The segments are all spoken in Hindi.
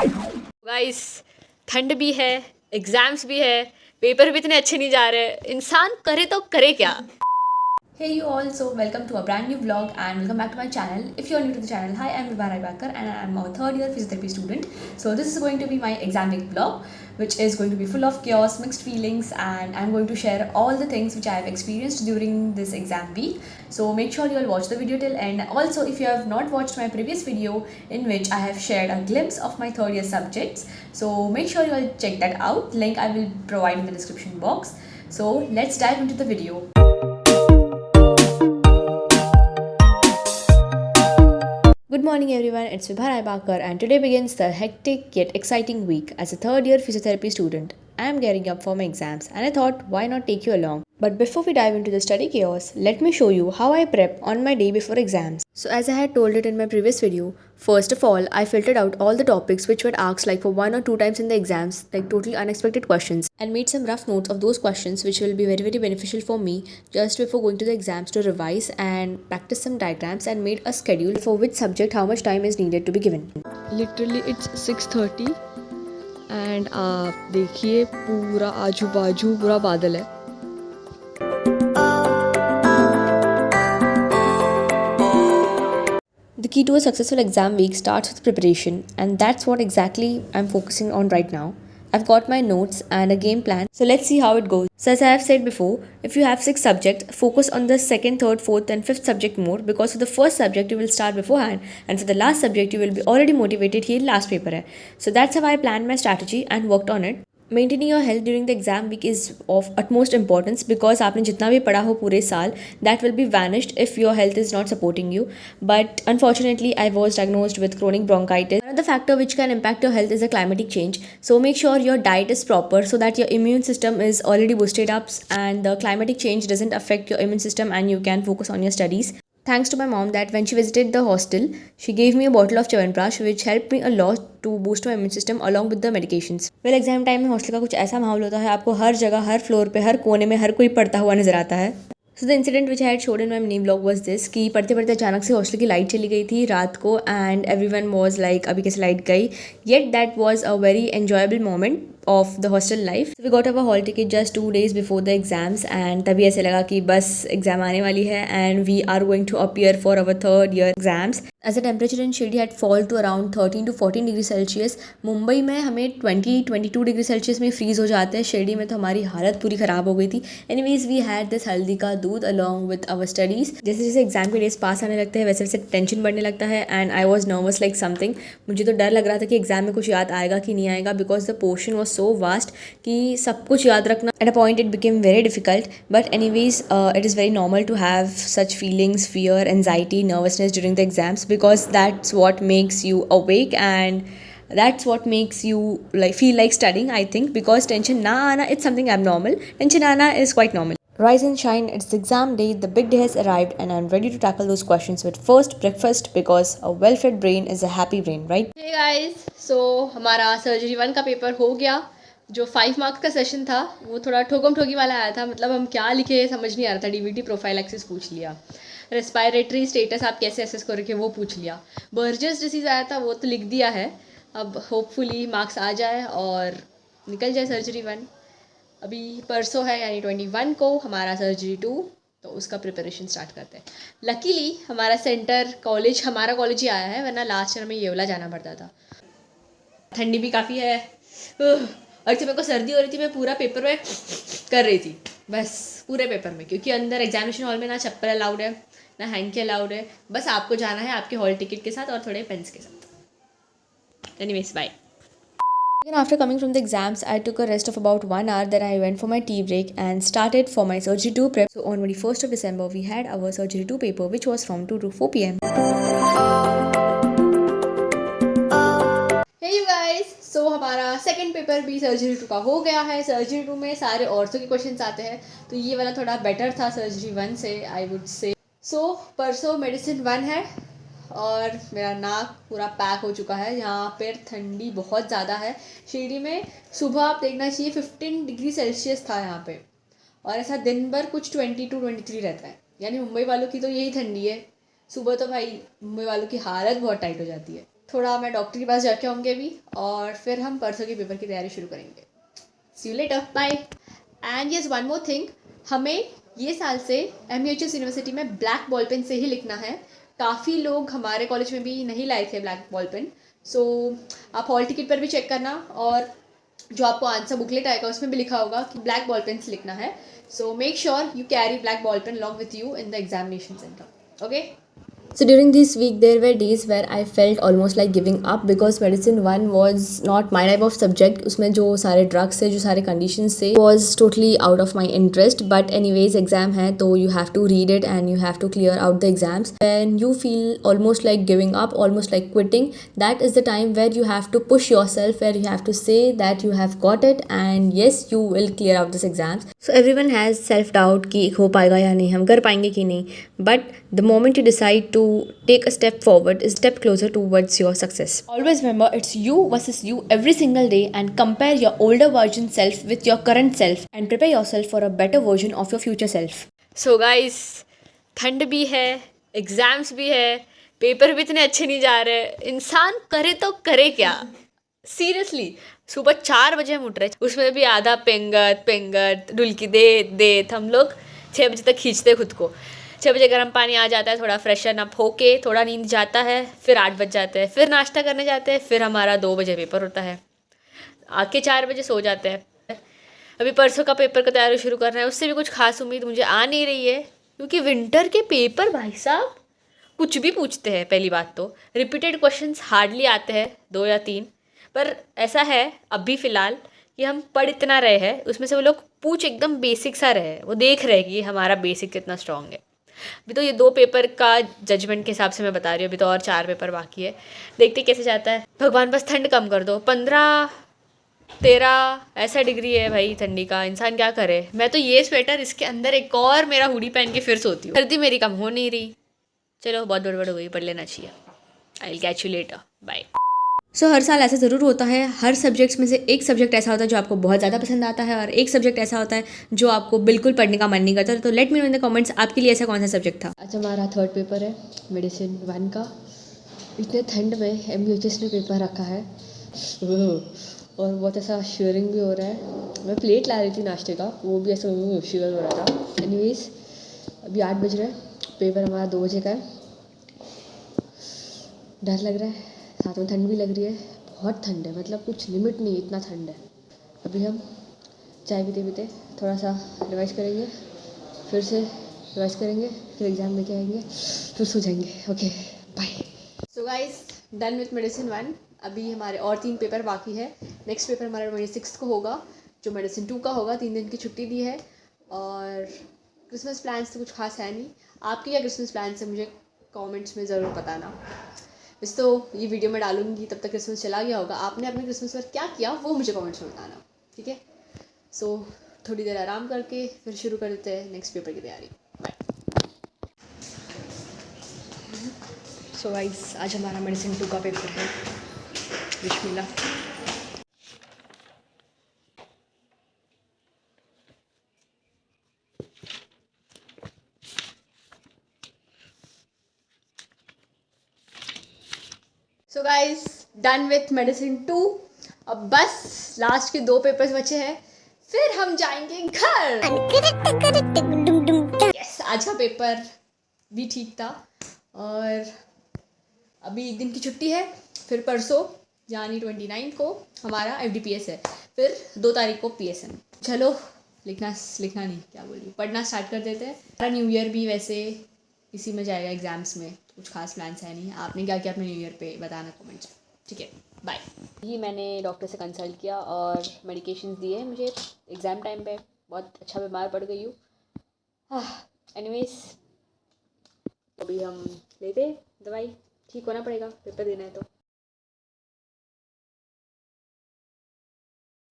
गाइस, ठंड भी है, एग्जाम्स भी है, पेपर भी इतने अच्छे नहीं जा रहे, इंसान करे तो करे क्या। Hey you all, so welcome to a brand new vlog and welcome back to my channel. If you are new to the channel, hi, I'm Vibha Raibakar and I am a third year physiotherapy student. So this is going to be my exam week vlog, which is going to be full of chaos, mixed feelings, and I'm going to share all the things which I have experienced during this exam week. So make sure you all watch the video till end. Also, if you have not watched my previous video in which I have shared a glimpse of my third year subjects, so make sure you all check that out. Link I will provide in the description box. So let's dive into the video. Good morning everyone, it's Vibha Raibakar and today begins the hectic yet exciting week. As a third year physiotherapy student, I am gearing up for my exams and I thought why not take you along. But before we dive into the study chaos, let me show you how I prep on my day before exams. So as I had told it in my previous video, first of all, I filtered out all the topics which were asked like for 1 or 2 times in the exams, like totally unexpected questions, and made some rough notes of those questions which will be very beneficial for me just before going to the exams to revise and practice some diagrams and made a schedule for which subject how much time is needed to be given. Literally it's 6:30 and आप देखिए पूरा आजू बाजू पूरा बादल है. The key to a successful exam week starts with preparation, and that's what exactly I'm focusing on right now. I've got my notes and a game plan, so let's see how it goes. So, as I have said before, if you have 6 subjects, focus on the second, third, fourth, and fifth subject more because for the first subject you will start beforehand, and for the last subject you will be already motivated. Here, last paper hai. So, that's how I planned my strategy and worked on it. Maintaining your health during the exam week is of utmost importance because आपने जितना भी पढ़ा हो पूरे साल that will be vanished if your health is not supporting you. But unfortunately, I was diagnosed with chronic bronchitis. Another factor which can impact your health is the climatic change. So make sure your diet is proper so that your immune system is already boosted up and the climatic change doesn't affect your immune system and you can focus on your studies. Thanks to my mom that when she visited the hostel, she gave me a bottle of Chyawanprash which helped me a lot to boost my immune system along with the medications. Well, exam time में हॉस्टल का कुछ ऐसा माहौल होता है, आपको हर जगह, हर फ्लोर पे, हर कोने में हर कोई पढ़ता हुआ नजर आता है. So the incident which I had showed in my mini vlog was this कि पढ़ते पढ़ते अचानक से हॉस्टल की लाइट चली गई थी रात को and everyone was like अभी कैसे लाइट गई. Yet that was a very enjoyable moment of the hostel life. So we got our hall ticket just 2 days before the exams and तभी ऐसे लगा कि बस एग्जाम आने वाली है and we are going to appear for our third year exams. As the temperature in Shirdi had fallen to around 13 to 14 degree Celsius, Mumbai में हमें 22 डिग्री सेल्सियस में फ्रीज हो जाते हैं. शिरडी में तो हमारी हालत पूरी ख़राब हो गई थी. एनीवेज वी हैड दिस हल्दी का दूध अलॉन्ग विद आवर स्टडीज़. जैसे जैसे एग्जाम के डेज पास आने लगते हैं वैसे वैसे टेंशन बढ़ने लगता है and I was nervous like something. मुझे तो डर लग रहा था कि एग्जाम में कुछ याद आएगा कि नहीं आएगा because the portion was so vast कि सब कुछ याद रखना at a point it became very difficult. But anyways it is very normal to have such feelings, fear, anxiety, nervousness during the exams because that's what makes you awake and that's what makes you like feel like studying, I think, because tension na aana it's something abnormal. Tension aana is quite normal. Rise and shine, it's the exam day, the big day has arrived and I'm ready to tackle those questions with first breakfast because a well-fed brain is a happy brain, right? Hey guys, so हमारा सर्जरी 1 का पेपर हो गया. जो 5 मार्क्स का सेशन था वो थोड़ा ठोकम ठोकी वाला आया था. मतलब हम क्या लिखे समझ नहीं आ रहा था. डीवीटी प्रोफाइलैक्सिस पूछ लिया, रेस्पायरेटरी स्टेटस आप कैसे असेस करोगे वो पूछ लिया, बर्जर्स डिसीज़ आया था वो तो लिख दिया है. अब होपफुली मार्क्स आ जाए और निकल जाए सर्जरी 1. अभी परसों है यानी 21 को हमारा सर्जरी 2, तो उसका प्रिपरेशन स्टार्ट करते हैं. लकीली हमारा सेंटर कॉलेज हमारा कॉलेज ही आया है, वरना लास्ट ईयर हमें येवला जाना पड़ता था. ठंडी भी काफ़ी है और जब मेरे को सर्दी हो रही थी मैं पूरा पेपर में कर रही थी, बस पूरे पेपर में, क्योंकि अंदर एग्जामिनेशन हॉल में ना चप्पल अलाउड है ना हैंकी अलाउड है. बस आपको जाना है आपके हॉल टिकट के साथ और थोड़े पेन्स के साथ. Anyways bye. Then after coming from the exams, I took a rest of about 1 hour. Then I went for my tea break and started for my surgery 2 prep. So on 21st of December, we had our surgery 2 paper, which was from 2 to 4 p.m. Hey you guys, so हमारा सेकंड पेपर भी सर्जरी 2 का हो गया है. सर्जरी 2 में सारे औरतों के क्वेश्चंस आते हैं, तो ये वाला थोड़ा बेटर था सर्जरी 1 से, आई वुड से. सो परसों मेडिसिन 1 है और मेरा नाक पूरा पैक हो चुका है. यहाँ पर ठंडी बहुत ज़्यादा है. शिरडी में सुबह आप देखना चाहिए 15 डिग्री सेल्सियस था यहाँ पे, और ऐसा दिन भर कुछ 22-23 रहता है. यानी मुंबई वालों की तो यही ठंडी है. सुबह तो भाई मुंबई वालों की हालत बहुत टाइट हो जाती है. थोड़ा मैं डॉक्टर के पास जाके आऊँगी अभी, और फिर हम परसों के पेपर की तैयारी शुरू करेंगे। See you later, bye. And yes, one more thing, हमें ये साल से MUHS यूनिवर्सिटी में ब्लैक बॉल पेन से ही लिखना है। काफ़ी लोग हमारे कॉलेज में भी नहीं लाए थे ब्लैक बॉल पेन, सो आप हॉल टिकट पर भी चेक करना, और जो आपको आंसर बुकलेट आएगा उसमें भी लिखा होगा कि ब्लैक बॉल पेन से लिखना है। So make sure you carry black ball pen along with you in the examination center. Okay? So during this week, there were days where I felt almost like giving up because medicine 1 was not my type of subject. उसमें जो सारे drugs थे, जो सारे conditions थे, was totally out of my interest. But anyways, exam है तो you have to read it and you have to clear out the exams. When you feel almost like giving up, almost like quitting, that is the time where you have to push yourself, where you have to say that you have got it and yes, you will clear out this exams. So everyone has self-doubt कि हो पाएगा या नहीं, हम कर पाएंगे कि नहीं. But the moment you decide to take a step forward, a step closer towards your success. Always remember, it's you versus you every single day, and compare your older version self with your current self and prepare yourself for a better version of your future self. So guys, ठंड भी है, एग्ज़ाम्स भी है, पेपर भी इतने अच्छे नहीं जा रहे, इंसान करे तो करे क्या। सीरियसली सुबह 4 बजे हम उठ रहे, उसमें भी आधा पेंगत डुलकी देत हम लोग 6 बजे तक खींचते खुद को। 6 बजे गर्म पानी आ जाता है, थोड़ा फ्रेशन अप होके थोड़ा नींद जाता है, फिर 8 बज जाते हैं, फिर नाश्ता करने जाते हैं, फिर हमारा 2 बजे पेपर होता है, आके 4 बजे सो जाते हैं। अभी परसों का पेपर का तैयारी शुरू करना है, उससे भी कुछ खास उम्मीद मुझे आ नहीं रही है, क्योंकि विंटर के पेपर भाई साहब कुछ भी पूछते हैं। पहली बात तो रिपीटेड क्वेश्चंस हार्डली आते हैं, 2 या 3, पर ऐसा है अभी फ़िलहाल कि हम पढ़ इतना रहे हैं, उसमें से वो लोग पूछ एकदम बेसिक सा रहे, वो देख रहे हैं कि हमारा बेसिक कितना स्ट्रॉन्ग है। अभी तो ये 2 पेपर का जजमेंट के हिसाब से मैं बता रही हूँ, अभी तो और 4 पेपर बाकी है, देखते कैसे जाता है। भगवान बस ठंड कम कर दो, 15-13 ऐसा डिग्री है भाई ठंडी का, इंसान क्या करे। मैं तो ये स्वेटर, इसके अंदर एक और मेरा हुडी पहन के फिर सोती हूँ, सर्दी मेरी कम हो नहीं रही। चलो बहुत बड़बड़ हो गई, पढ़ लेना चाहिए। I will catch you later, bye. So हर साल ऐसा ज़रूर होता है, हर सब्जेक्ट्स में से एक सब्जेक्ट ऐसा होता है जो आपको बहुत ज़्यादा पसंद आता है और एक सब्जेक्ट ऐसा होता है जो आपको बिल्कुल पढ़ने का मन नहीं करता। तो let me know in the comments, आपके लिए ऐसा कौन सा सब्जेक्ट था। आज हमारा 3rd पेपर है मेडिसिन 1 का। इतने ठंड में MUHS ने पेपर रखा है और बहुत ऐसा शिवरिंग भी हो रहा है। मैं प्लेट ला रही थी नाश्ते का, वो भी ऐसा शिवर हो रहा था। एनीवेज अभी 8 बज रहे हैं, पेपर हमारा 2 बजे का है। डर लग रहा है, साथ में ठंड भी लग रही है, बहुत ठंड है, मतलब कुछ लिमिट नहीं, इतना ठंड है। अभी हम चाय पीते पीते थोड़ा सा रिवाइज करेंगे, फिर से रिवाइज करेंगे, फिर एग्ज़ाम लेके आएंगे, फिर सो जाएंगे। Okay bye. So guys, done with medicine 1। अभी हमारे और 3 पेपर बाकी है। नेक्स्ट पेपर हमारा 26 को होगा, जो मेडिसिन 2 का होगा। 3 दिन की छुट्टी दी है, और क्रिसमस प्लान्स तो कुछ खास है नहीं। आपके क्या क्रिसमस प्लान्स है, मुझे कमेंट्स में ज़रूर बताना। वैसे तो ये वीडियो मैं डालूंगी तब तक क्रिसमस चला गया होगा। आपने अपने क्रिसमस पर क्या किया वो मुझे कमेंट्स में बताना, ठीक है। सो थोड़ी देर आराम करके फिर शुरू कर देते हैं नेक्स्ट पेपर की तैयारी। बाय। सो गाइस, आज हमारा मेडिसिन 2 का पेपर है। बिस्मिल्लाह। So guys, done with medicine 2। अब बस लास्ट के 2 पेपर्स बचे हैं, फिर हम जाएंगे घर। यस, आज का पेपर भी ठीक था, और अभी 1 दिन की छुट्टी है। फिर परसों यानी 29 को हमारा FDPS है, फिर 2 तारीख को PSM। चलो लिखना नहीं, क्या बोलिए, पढ़ना स्टार्ट कर देते हैं। हमारा न्यू ईयर भी वैसे इसी में जाएगा, एग्ज़ाम्स में कुछ खास प्लान्स है नहीं। आपने क्या किया अपने न्यू ईयर पे बताना कमेंट्स में, ठीक है। बाय। ये मैंने डॉक्टर से कंसल्ट किया और मेडिकेशंस दिए मुझे एग्ज़ाम टाइम पे, बहुत अच्छा बीमार पड़ गई हूँ। एनीवेज अभी हम लेते दवाई, ठीक होना पड़ेगा, पेपर देना है तो।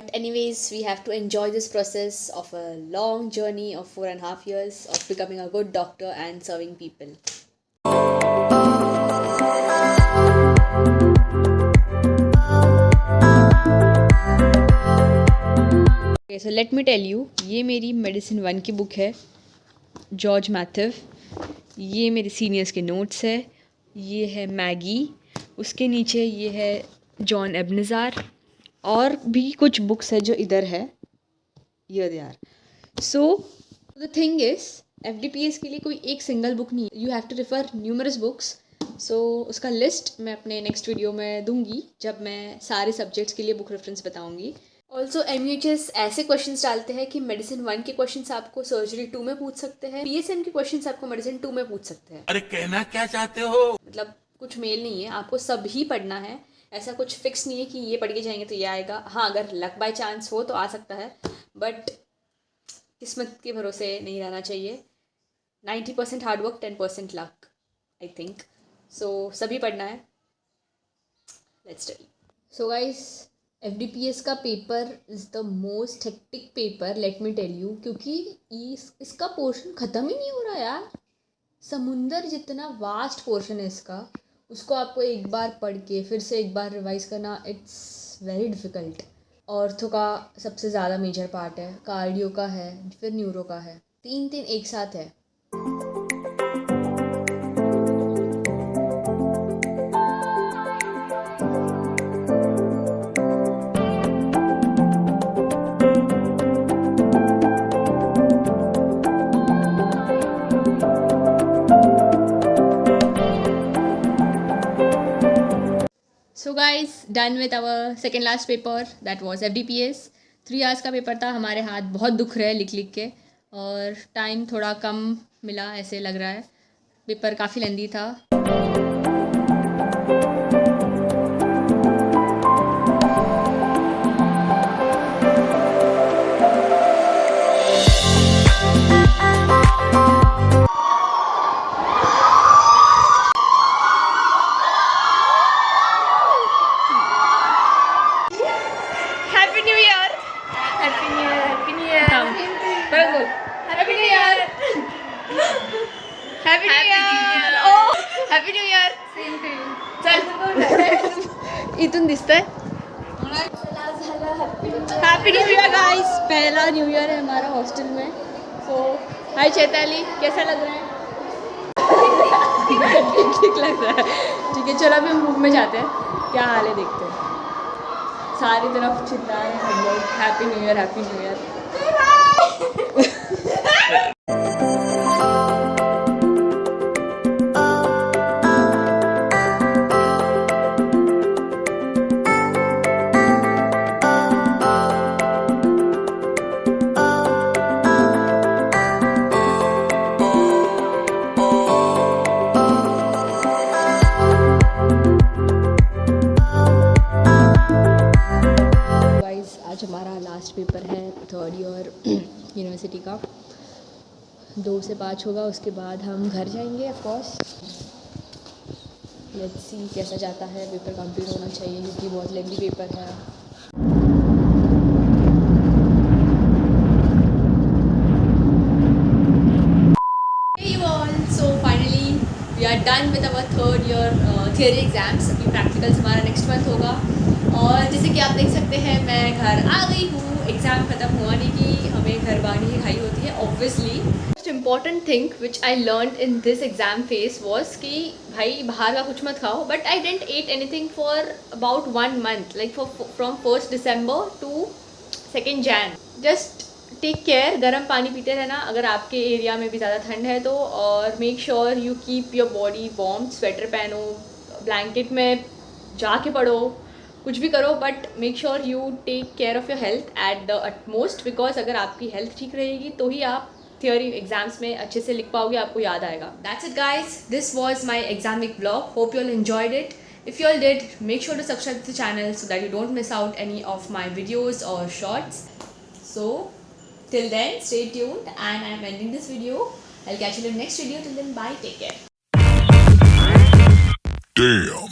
But anyways, we have to enjoy this process of a long journey of 4.5 years of becoming a good doctor and serving people. Okay, so let me tell you, ये मेरी मेडिसिन 1 की बुक है, जॉर्ज मैथिव। ये मेरे सीनियर्स के नोट्स है। ये है मैगी, उसके नीचे ये है जॉन एबनेज़ार, और भी कुछ बुक्स है जो इधर है, ये they are. So the thing is FDPS के लिए कोई एक सिंगल बुक नहीं है, you have to refer numerous books. So उसका लिस्ट मैं अपने नेक्स्ट वीडियो में दूंगी जब मैं सारे सब्जेक्ट्स के लिए बुक रेफरेंस बताऊंगी. ऑल्सो MUHS ऐसे क्वेश्चंस डालते हैं कि मेडिसिन 1 के क्वेश्चंस आपको सर्जरी 2 में पूछ सकते हैं, PSM के क्वेश्चंस आपको मेडिसिन 2 में पूछ सकते हैं. अरे कहना क्या चाहते हो? मतलब कुछ मेल नहीं है, आपको सब ही पढ़ना है. ऐसा कुछ फिक्स नहीं है कि ये पढ़ के जाएंगे तो ये आएगा. हाँ, अगर लक बाय चांस हो तो आ सकता है, बट किस्मत के भरोसे नहीं रहना चाहिए. 90% hard work, 10% luck, I think. So सभी पढ़ना है. Let's study. So guys, FDPS का paper is the most hectic paper, let me tell you, क्योंकि इसका पोर्शन ख़त्म ही नहीं हो रहा यार. समुंदर जितना वास्ट पोर्शन है इसका, उसको आपको एक बार पढ़ के फिर से एक बार रिवाइज़ करना, इट्स वेरी डिफ़िकल्ट. ऑर्थो का सबसे ज़्यादा मेजर पार्ट है, कार्डियो का है, फिर न्यूरो का है, तीन एक साथ है. So guys, done with our second last paper, that was FDPS. 3 hours का पेपर था. हमारे हाथ बहुत दुख रहे हैं लिख के, और टाइम थोड़ा कम मिला ऐसे लग रहा है. पेपर काफ़ी लेंदी था. इथून दिसतंय. Happy new year guys. पहला न्यू ईयर है हमारा हॉस्टल में. सो हाय चैताली, कैसा लग रहा है? ठीक लग रहा है. ठीक है, चलो अभी हम रूम में जाते हैं, क्या हाल है देखते हैं. सारी तरफ चिल्ला रहे हैं हम लोग, happy new year, happy new year. आज हमारा लास्ट पेपर है 3rd ईयर यूनिवर्सिटी का. 2 से 5 होगा, उसके बाद हम घर जाएंगे ऑफ कोर्स. लेट्स सी कैसा जाता है. पेपर कंप्लीट होना चाहिए क्योंकि बहुत लेंदी पेपर है. Hey you all, so finally we are done with our 3rd year theory exams. अभी प्रैक्टिकल्स हमारा नेक्स्ट मंथ होगा, और जैसे कि आप देख सकते हैं मैं घर आ गई हूँ. एग्ज़ाम ख़त्म होने की हमें घर बानी ही खाई होती है obviously. Most important thing which I learn in this exam phase was कि भाई बाहर का कुछ मत खाओ. But I didn't ate anything for about 1 month, like from 1st December to 2nd Jan. Just take care, गर्म पानी पीते रहना अगर आपके एरिया में भी ज़्यादा ठंड है तो, और make sure you keep your body warm. Sweater पहनो, ब्लैंकेट में जाके पढ़ो, कुछ भी करो, but make sure you take care of your health at the utmost, because अगर आपकी हेल्थ ठीक रहेगी तो ही आप थियोरी एग्जाम्स में अच्छे से लिख पाओगे, आपको याद आएगा. That's it guys, this was my एग्जामिक blog. Hope you all enjoyed it. If you all did, make sure to subscribe to the channel so that you don't miss out any of my videos or shorts. So till then, stay tuned, and I'm ending this video. I'll catch you in the next video. Till then, bye, take care. Damn.